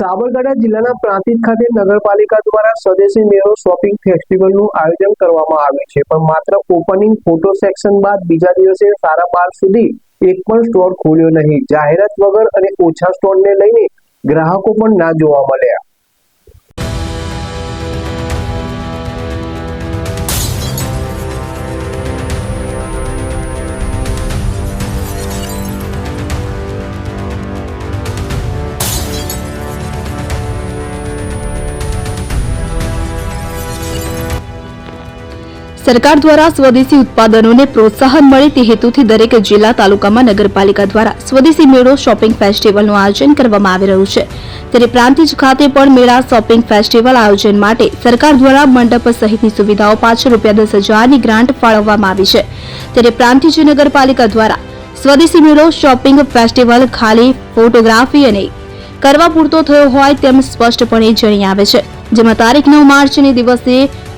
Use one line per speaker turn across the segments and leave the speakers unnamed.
સાબરકાંઠા જિલ્લાના પ્રાંતિજ ખાતે નગરપાલિકા દ્વારા સ્વદેશી મેળો શોપિંગ ફેસ્ટિવલનું આયોજન કરવામાં આવ્યું છે, પણ માત્ર ઓપનિંગ ફોટો સેક્શન બાદ બીજા દિવસે 12:30 સુધી એક પણ સ્ટોર ખોલ્યો નહીં. જાહેરાત વગર અને ઓછા સ્ટોરને લઈને ગ્રાહકો પણ ના જોવા મળ્યા.
સરકાર દ્વારા સ્વદેશી ઉત્પાદનોને પ્રોત્સાહન મળે તે હેતુથી દરેક જિલ્લા તાલુકામાં નગરપાલિકા દ્વારા સ્વદેશી મેળો શોપિંગ ફેસ્ટિવલનું આયોજન કરવામાં આવી રહ્યું છે. ત્યારે પ્રાંતિજ ખાતે પણ મેળા શોપિંગ ફેસ્ટિવલ આયોજન માટે સરકાર દ્વારા મંડપ સહિતની સુવિધાઓ પાછળ ₹10,000ની ગ્રાન્ટ ફાળવવામાં આવી છે. ત્યારે પ્રાંતિજ નગરપાલિકા દ્વારા સ્વદેશી મેળો શોપિંગ ફેસ્ટિવલ ખાલી ફોટોગ્રાફી અને કરવા પૂરતો થયો હોય તેમ સ્પષ્ટપણે જણાઈ આવે છે. જેમાં તારીખ 9 માર્ચને દિવસે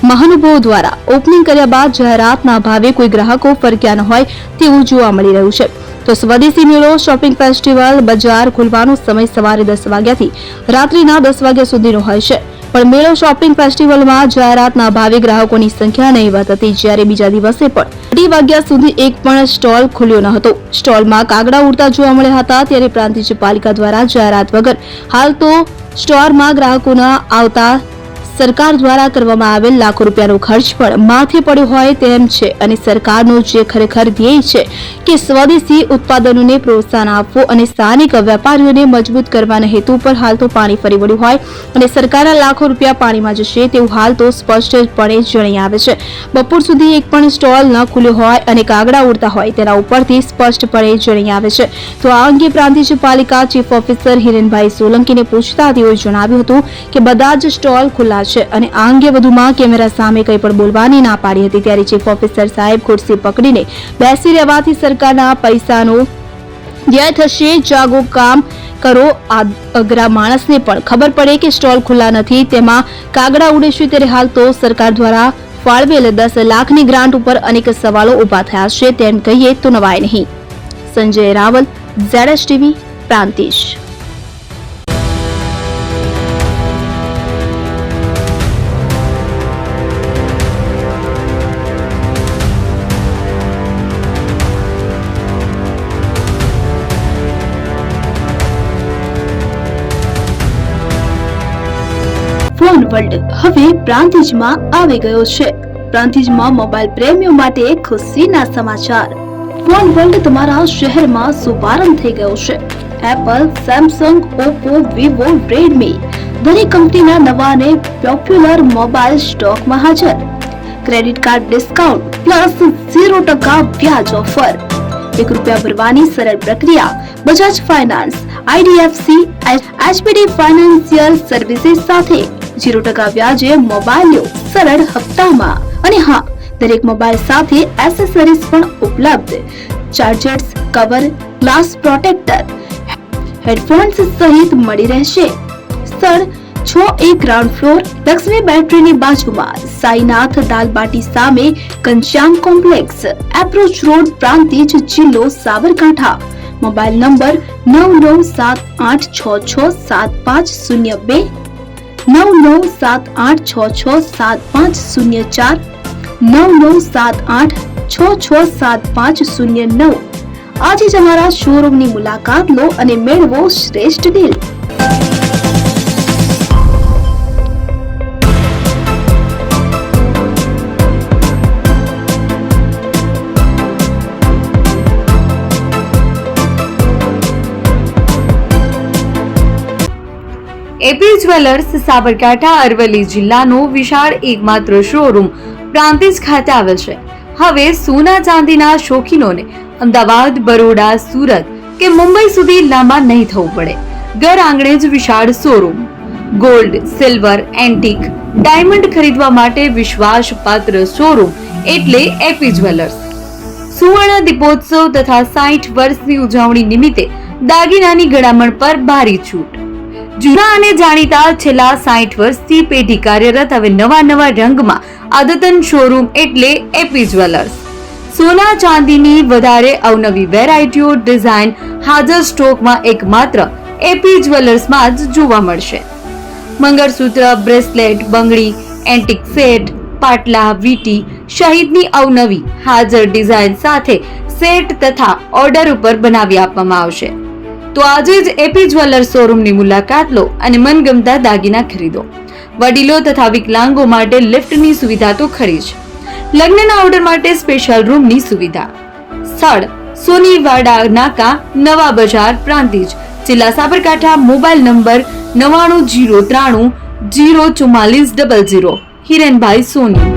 મહાનુભાવો દ્વારા ઓપનિંગ કર્યા બાદ જાહેરાતના ભાવે કોઈ ગ્રાહકો ફરક્યા ન હોય તેવું જોવા મળી રહ્યું છે. તો સ્વદેશી મેળો શોપિંગ ફેસ્ટિવલ બજાર ખુલવાનો સમય સવારે 10 વાગ્યાથી રાત્રિના 10 વાગ્યા સુધીનો હોય છે, પણ મેળો શોપિંગ ફેસ્ટિવલમાં જાહેરાતના ભાવે ગ્રાહકોની સંખ્યા નહીવત હતી. જ્યારે બીજા દિવસે પણ 2 વાગ્યા સુધી એક પણ સ્ટોલ ખુલ્યો ન હતો. સ્ટોલમાં કાગડા ઉડતા જોવા મળ્યા હતા. ત્યારે પ્રાંતિજ પાલિકા દ્વારા જાહેરાત વગર હાલ તો સ્ટોરમાં ગ્રાહકોના આવતા સરકાર દ્વારા કરવામાં આવેલ લાખો રૂપિયાનો ખર્ચ પણ માથે પડ્યો હોય તેમ છે. અને સરકારનો જે ખરેખર ધ્યેય છે કે સ્વદેશી ઉત્પાદનોને પ્રોત્સાહન આપવું અને સ્થાનિક વેપારીઓને મજબૂત કરવાના હેતુ પર હાલ તો પાણી ફરી વળ્યું હોય અને સરકારના લાખો રૂપિયા પાણીમાં જશે તેવું હાલ તો સ્પષ્ટપણે જણાઈ આવે છે. બપોર સુધી એક પણ સ્ટોલ ન ખુલ્યો હોય અને કાગડા ઉડતા હોય તેના ઉપરથી સ્પષ્ટપણે જણાઈ આવે છે. તો આ અંગે પ્રાંતિજ પાલિકા ચીફ ઓફિસર હિરેનભાઈ સોલંકીને પૂછતા તેઓએ જણાવ્યું હતું કે બધા જ સ્ટોલ ખુલ્લા છે અને આ અંગે વધુમાં કેમેરા સામે કંઈ પણ બોલવાની ના પાડી હતી. ત્યારે ચીફ ઓફિસર સાહેબ ખુરશી પકડીને બેસી રહેવાથી સરકારના પૈસાનો વ્યય થશે. જાગો, કામ કરો. આ અઘરા માણસને પણ ખબર પડે કે સ્ટોલ ખુલ્લા નથી, તેમાં કાગડા ઉડે છે. ત્યારે હાલ તો સરકાર દ્વારા ફાળવેલ 10 લાખની ગ્રાન્ટ ઉપર અનેક સવાલો ઉભા થયા છે. તેમ કહીએ તો નવાય નહીં. Sanjay Raval, ZSTV, Prantij. Phone world હવે પ્રાંતિજમાં આવી ગયો છે. પ્રાંતિજમાં મોબાઈલ પ્રેમીઓ માટે ખુશીના સમાચાર. ફોન વર્લ્ડ તમારા શહેરમાં શુભારંભ થઈ ગયો છે. Apple, Samsung, Oppo, Vivo, Redmi દરેક કંપનીના નવા અને પોપ્યુલર મોબાઈલ સ્ટોકમાં હાજર. ક્રેડિટ કાર્ડ ડિસ્કાઉન્ટ પ્લસ 0% વ્યાજ ઓફર. ₹1 ભરવાની સરળ પ્રક્રિયા. Bajaj finance, IDFC, HPD financial services સાથે 0% વ્યાજે મોબાઈલ લો સરળ હપ્તામાં. અને હા, દરેક મોબાઈલ સાથે એસેસરીઝ પણ ઉપલબ્ધ. Chargers, cover, glass protractor, headphones સહિત મળી રહેશે. સ્થળ 6A ગ્રાઉન્ડ ફ્લોર, લક્ષ્મી બેટરીની બાજુમાં, સાઈનાથ દાલબાટી સામે, Ghanshyam complex, approach road, Prantij, જિલ્લો સાબરકાંઠા. Mobile number 9978667502, 9978667504, 9978667509. આજે જ અમારા શોરૂમની મુલાકાત લો અને મેળવો શ્રેષ્ઠ deal.
A P jewellers Sabarkantha Aravalli જિલ્લાનો વિશાળ એકમાત્ર શોરૂમ પ્રાંતિજ ખાતે આવેલ છે. હવે સોના ચાંદીના શોખીનોને અમદાવાદ, બરોડા, સુરત કે મુંબઈ સુધી લાંબા નહીં થવું પડે. ઘર આંગણે જ વિશાળ showroom. Gold, silver, antique, diamond ખરીદવા માટે વિશ્વાસપાત્ર શોરૂમ એટલે એપી જ્વેલર્સ. સુવર્ણ દીપોત્સવ તથા 60 વર્ષની ઉજવણી નિમિત્તે દાગીનાની ગળામણ પર ભારી છૂટ. જૂના અને જાણીતા છેલ્લા 60 વર્ષથી પેઢી કાર્યરત હવે નવા રંગમાં અદ્યતન શોરૂમ એટલે એપી જ્વેલર્સ. સોના ચાંદીની વધારે અવનવી વેરાયટીઓ, ડિઝાઇન હાજર સ્ટોકમાં એકમાત્ર એપી જ્વેલર્સમાં જ જોવા મળશે. મંગળસૂત્ર, બ્રેસલેટ, બંગડી, એન્ટિક સેટ, પાટલા, વીટી સહિતની અવનવી હાજર ડિઝાઇન સાથે સેટ તથા ઓર્ડર ઉપર બનાવી આપવામાં આવશે. તો આજે જ એપી જ્વેલર્સ શોરૂમની મુલાકાત લો અને મનગમતા દાગીના ખરીદો. વડીલો તથા વિકલાંગો માટે લિફ્ટની સુવિધા તો ખરી જ. લગ્નના ઓર્ડર માટે સ્પેશિયલ રૂમની સુવિધા. સ્થળ સોનીવાડા નાકા, નવા બજાર, પ્રાંતિજ, જિલ્લા સાબરકાંઠા. Mobile number 9903 04400. હિરેનભાઈ સોની.